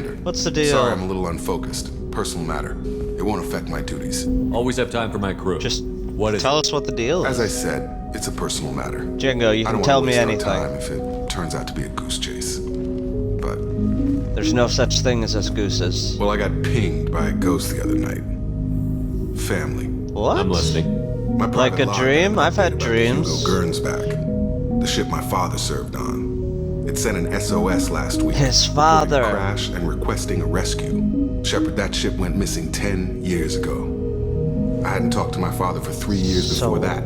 Commander. What's the deal? Sorry, I'm a little unfocused. Personal matter. It won't affect my duties. Always have time for my crew. Just what is tell us what the deal As is. I said, it's a personal matter. Django, you I can don't tell want me to waste anything. our time if it turns out to be a goose chase. But, There's no such thing as us gooses. well, I got pinged by a ghost the other night. Family. What? I'm listening. My Like private a log dream? had an I've had update about dreams. The Hugo Gernsback, the ship my father served on. It sent an SOS last week. His reporting father. a crash and requesting a rescue. Shepard, that ship went missing 10 years ago. I hadn't talked to my father for 3 years before So- that.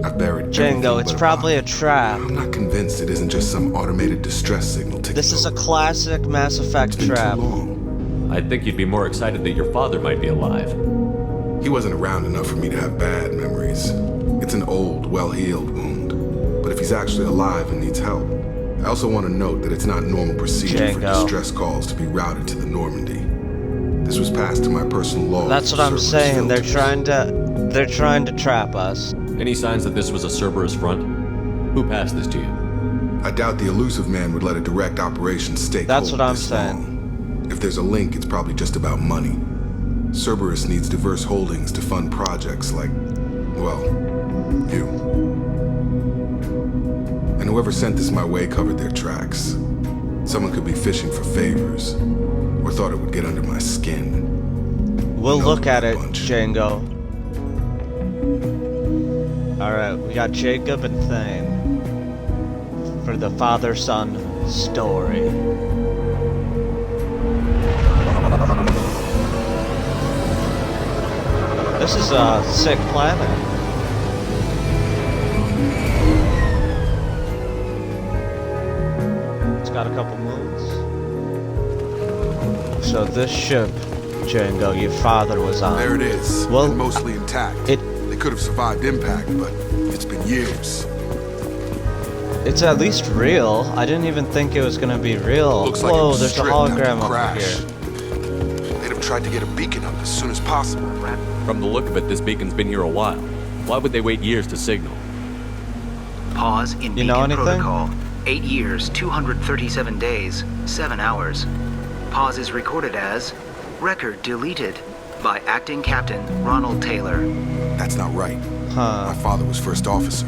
I've buried everything Django, it's but a probably a body. trap. I'm not convinced it isn't just some automated distress signal ticking This is a over. classic Mass It's Effect been trap. too long. I think you'd be more excited that your father might be alive. He wasn't around enough for me to have bad memories. It's an old, well-healed wound. But if he's actually alive and needs help, I also want to note that it's not normal procedure for Django. distress calls to be routed to the Normandy. This was passed to my personal log. That's what I'm Cerberus saying. They're filters. trying to trap us. Any signs that this was a Cerberus front? Who passed this to you? I doubt the elusive man would let a direct operation stay That's cold what I'm this saying. long. If there's a link, it's probably just about money. Cerberus needs diverse holdings to fund projects like, well, you. And whoever sent this my way covered their tracks. Someone could be fishing for favors, or thought it would get under my skin. We'll No, look at it, bunch. Django. Alright, we got Jacob and Thane for the father-son story. This is a sick planet. It's got a couple moons. So this ship, Django, your father was on. There it is, Well, and mostly intact. it- They could have survived impact, but it's been years. It's at least real. I didn't even think it was gonna be real. Looks like it Whoa, was there's a stripped after hologram the over crash. here. They'd have tried to get a beacon up as soon as possible. From the look of it, this beacon's been here a while. Why would they wait years to signal? Pause in You know beacon anything? protocol. 8 years, 237 days, 7 hours. Pause is recorded as record deleted by acting captain Ronald Taylor. That's not right. Huh. My father was first officer.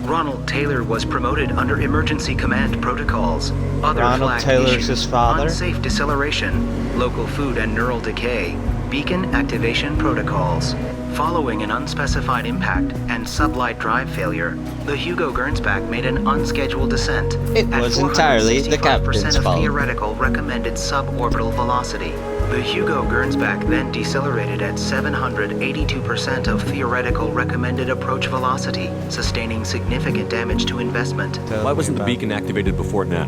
Ronald Taylor was promoted under emergency command protocols. Other Ronald flag Taylor's issues, his father? unsafe deceleration, local food and neural decay, beacon activation protocols. Following an unspecified impact and sublight drive failure, the Hugo Gernsback made an unscheduled descent It at was entirely the 465% captain's of fault. theoretical recommended suborbital velocity. The Hugo Gernsback then decelerated at 782% of theoretical recommended approach velocity, sustaining significant damage to investment. Why wasn't the beacon activated before now?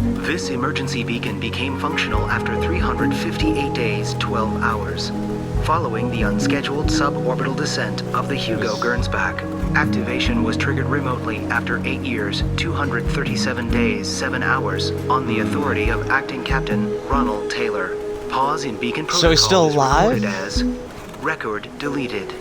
This emergency beacon became functional after 358 days, 12 hours. Following the unscheduled suborbital descent of the Hugo Gernsback, activation was triggered remotely after 8 years, 237 days, 7 hours, on the authority of acting captain Ronald Taylor. Pause in beacon protocol So he's still is alive? recorded as record deleted.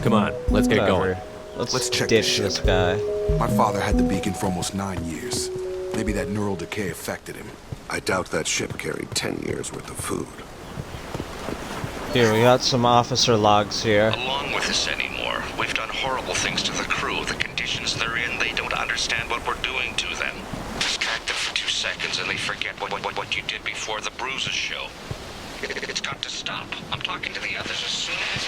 Come on, let's get going. Whatever. Let's check the ditch ship. this guy. My father had the beacon for almost 9 years. Maybe that neural decay affected him. I doubt that ship carried 10 years worth of food. Here, we got some officer logs here. Along with this anymore. We've done horrible things to the crew. The conditions they're in, they don't understand what we're doing to them. Distract them for 2 seconds and they forget what you did before the bruises show. It's got to stop. I'm talking to the others as soon as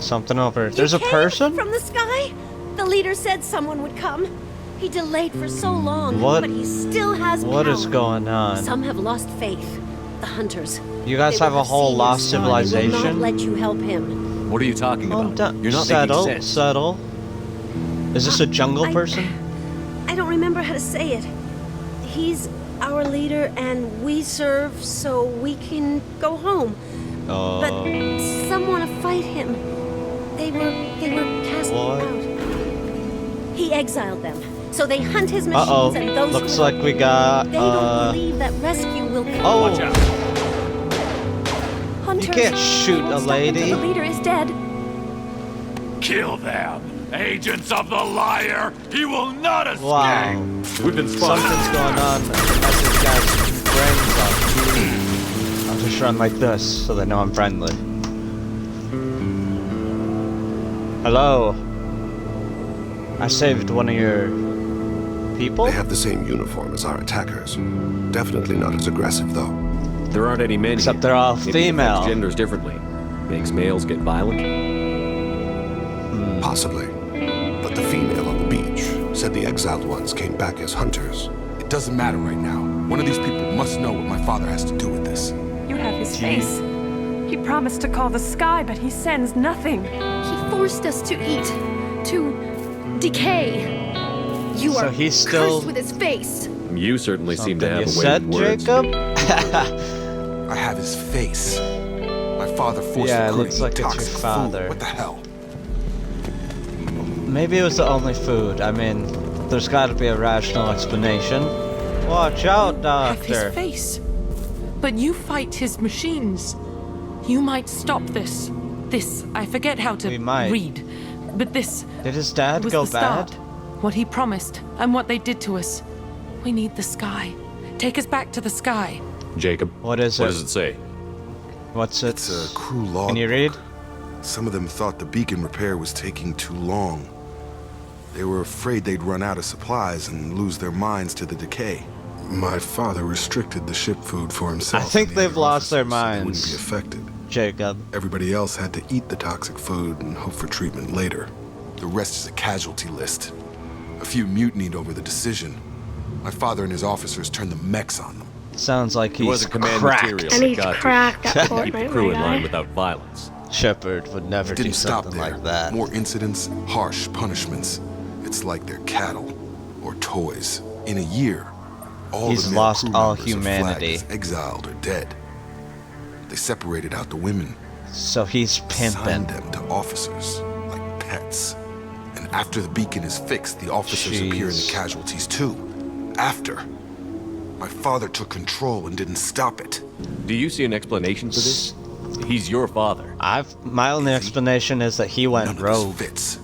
Something over. There's You a came person? from the sky? The leader said someone would come. He delayed for so long, What- but he still has What power. is going on? Some have lost faith. The hunters. You guys They have will a whole seen lost his son and will civilization? not let you help him. What are you talking Calm about? down. You're not Settle, making sense. settle. Is this a jungle I- person? I don't remember how to say it. He's our leader, and we serve so we can go home. But Oh. some want to fight him. They were cast What? out. He exiled them, so they hunt his machines Uh-oh. and those Looks who like we got, They don't believe that rescue will come. Oh. Watch out. Hunters, can't shoot they won't a stop until lady. The leader is dead. Kill them. Agents of the liar! He will not escape! Wow. We've been spotted. Something's going on. The message guy's brains up. I'll just run like this so they know I'm friendly. Hello. I saved one of your people? They have the same uniform as our attackers. Definitely not as aggressive, though. There aren't any men Except here. they're all Maybe it female. affects genders differently. Makes males get violent. Possibly. But the female on the beach said the exiled ones came back as hunters. It doesn't matter right now. One of these people must know what my father has to do with this. You have his face. He promised to call the sky, but he sends nothing. He forced us to eat, to decay. You So are he's still- cursed with his face. You certainly seem to Something have you a way said, with words. Jacob? I have his face. My father forced Yeah, the it crew looks to like eat it's your toxic father. food. What the hell? Maybe it was the only food. I mean, there's gotta be a rational explanation. Watch out, Have his Doctor. face. But you fight his machines. You might stop this. This, I forget how to We might. read. But this Did his dad was go the bad? start. What he promised and what they did to us. We need the sky. Take us back to the sky. Jacob, What is what it? does it say? What's it? It's a crew log. Can you read? Some of them thought the beacon repair was taking too long. They were afraid they'd run out of supplies and lose their minds to the decay. My father restricted the ship food for himself. I think and the they've other lost their officers so they wouldn't minds. be affected. Jacob. Everybody else had to eat the toxic food and hope for treatment later. The rest is a casualty list. A few mutinied over the decision. My father and his officers turned the mechs on them. Sounds like He he's wasn't command cracked. material. And he's Got to. cracked at Keep the Fortnite, crew in right, line guy? without violence. Shepard would never It do didn't stop something there. like that. More incidents, harsh punishments. It's like they're cattle or toys. In a year, all He's the male lost crew all members are flagged humanity. as exiled or dead. They separated out the women, So he's assigned pimping. them to officers like pets. And after the beacon is fixed, the officers appear in the Jeez. casualties too. After. My father took control and didn't stop it. Do you see an explanation for this? He's your father. My only Is he? explanation is that he went None of rogue. this fits.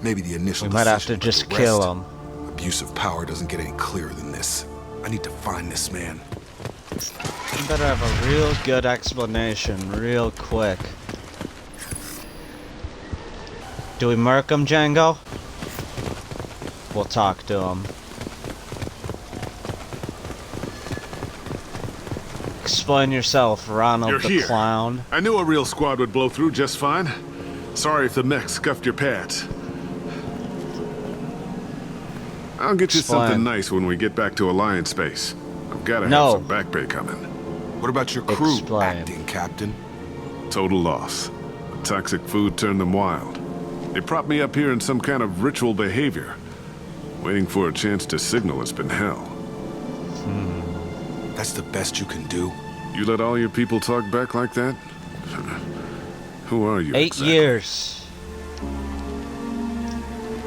Maybe the initial We might have decision, to but just the kill rest- him. Abuse of power doesn't get any clearer than this. I need to find this man. You better have a real good explanation, real quick. Do we murk him, Django? We'll talk to him. Explain yourself, Ronald You're the here. Clown. I knew a real squad would blow through just fine. Sorry if the mech scuffed your pads. I'll get you Explain. something nice when we get back to Alliance space. I've got to No. have some back pay coming. What about your crew, Explain. acting captain? Total loss. The toxic food turned them wild. They propped me up here in some kind of ritual behavior. Waiting for a chance to signal has been hell. That's the best you can do. You let all your people talk back like that? Who are you? 8 exactly? years.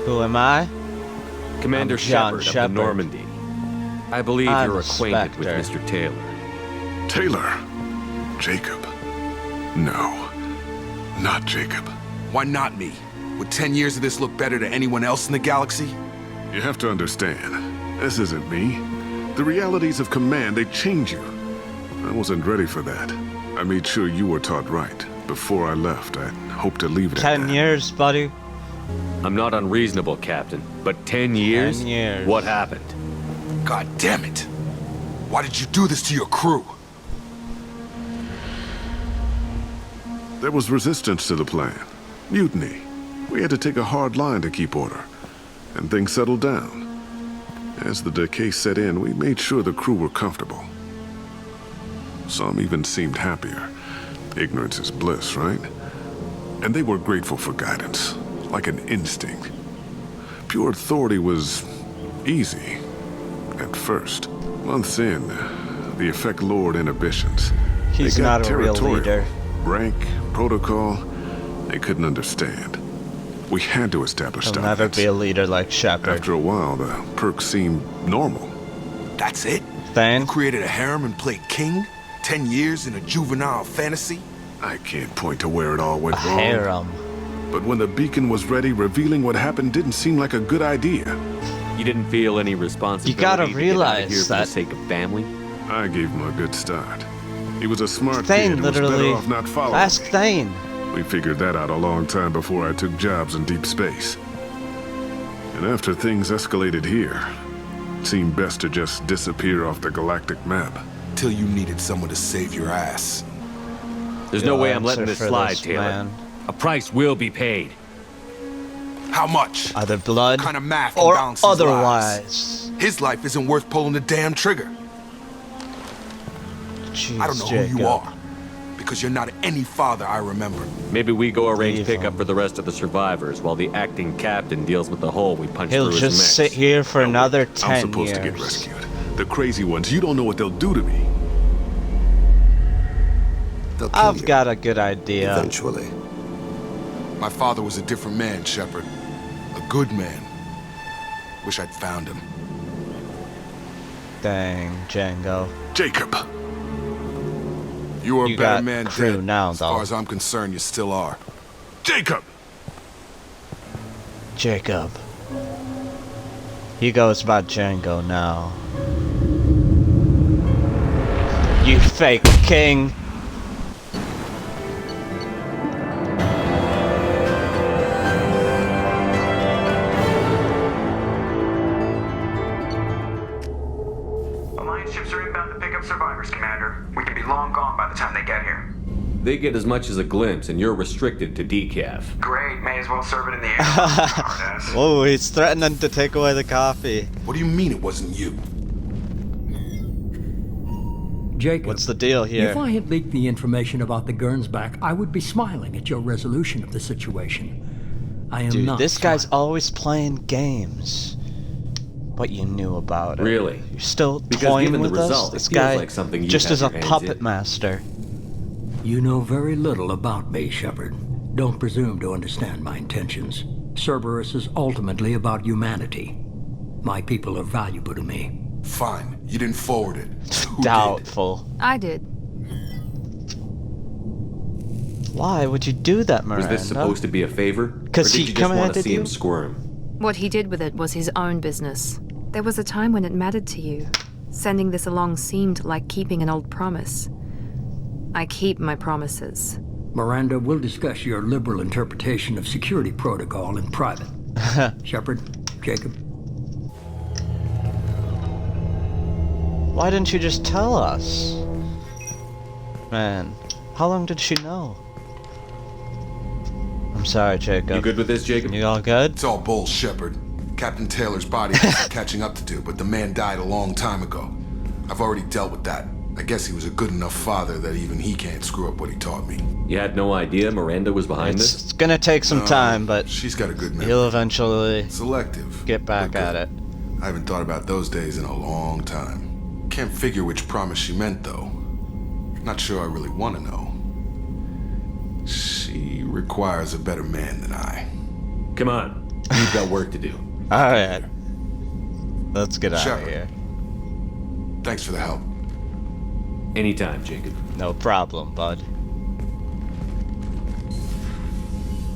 Who am I? Commander I'm John Shepard of Shepard. the Normandy. I believe I'm you're a acquainted with Spectre. Mr. Taylor. Taylor. Jacob. No. Not Jacob. Why not me? Would 10 years of this look better to anyone else in the galaxy? You have to understand, this isn't me. The realities of command, they change you. I wasn't ready for that. I made sure you were taught right. Before I left, I hoped to leave it at 10 that. years, buddy. I'm not unreasonable, Captain, but 10 years? 10 years. What happened? God damn it! Why did you do this to your crew? There was resistance to the plan. Mutiny. We had to take a hard line to keep order. And things settled down. As the decay set in, we made sure the crew were comfortable. Some even seemed happier. Ignorance is bliss, right? And they were grateful for guidance, like an instinct. Pure authority was easy, at first. Months in, the effect lowered inhibitions. He's They got not a real territorial. leader. Rank, protocol, they couldn't understand. We had to establish He'll dominance. never be a leader like Shepard. After a while, the perks seemed normal. That's it? Thane? You created a harem and played king? 10 years in a juvenile fantasy? I can't point to where it all went A wrong. harem. But when the beacon was ready, revealing what happened didn't seem like a good idea. You didn't feel any responsibility You gotta to get out of here realize for the that- sake of family? I gave him a good start. He was a smart kid Thane who was better literally. off not following Ask me. Thane. We figured that out a long time before I took jobs in deep space. And after things escalated here, it seemed best to just disappear off the galactic map. Till you needed someone to save your ass. There's no You'll way I'm letting answer this for slide, this, Taylor. man. A price will be paid. How much? Either blood What kind of math can or balance his otherwise. lives? His life isn't worth pulling the damn trigger. Jeez, I don't know Jacob. who you are, because you're not any father I remember. Maybe we go arrange Leave pickup him. for the rest of the survivors while the acting captain deals with the hole we punched He'll through his just mech. sit here for another I'm 10 supposed to get years. rescued. The crazy ones, you don't know what they'll do to me. They'll kill I've you got a good idea. eventually. My father was a different man, Shepard. A good man. Wish I'd found him. Dang, Django. Jacob! You are You a better got man crew dead. now, as though. far as I'm concerned, you still are. Jacob! Jacob. He goes by Django now. You fake king. Alliance ships are inbound to pick up survivors, Commander. We could be long gone by the time they get here. They get as much as a glimpse, and you're restricted to decaf. Great, may as well serve it in the air. Smartass. Oh, he's threatening to take away the coffee. What do you mean it wasn't you? Jacob, What's the deal here? if I had leaked the information about the Gernsback, I would be smiling at your resolution of the situation. I am Dude, not. this guy's always playing games. What you knew about it. Really? You're still Because toying given the with us? result, it This feels guy like something you'd just have is a your hands puppet in. master. You know very little about me, Shepard. Don't presume to understand my intentions. Cerberus is ultimately about humanity. My people are valuable to me. Fine. You didn't forward it. Who did? Doubtful. I did. Why would you do that, Miranda? Was this supposed to be a favor? 'Cause or did he you just want to commanded see him you? squirm? What he did with it was his own business. There was a time when it mattered to you. Sending this along seemed like keeping an old promise. I keep my promises. Miranda, we'll discuss your liberal interpretation of security protocol in private. Shepard, Jacob. Why didn't you just tell us? Man, how long did she know? I'm sorry, Jacob. You good with this, Jacob? You all good? It's all bull, Shepard. Captain Taylor's body has some catching up to do, but the man died a long time ago. I've already dealt with that. I guess he was a good enough father that even he can't screw up what he taught me. You had no idea Miranda was behind this? It's gonna take some No, time, but she's got a good memory. he'll eventually Selective. get back but at good. it. I haven't thought about those days in a long time. Can't figure which promise she meant, though. Not sure I really want to know. She requires a better man than I. Come on. You've got work to do. Alright. Let's get out of Shepard. here. Thanks for the help. Anytime, Jacob. No problem, bud.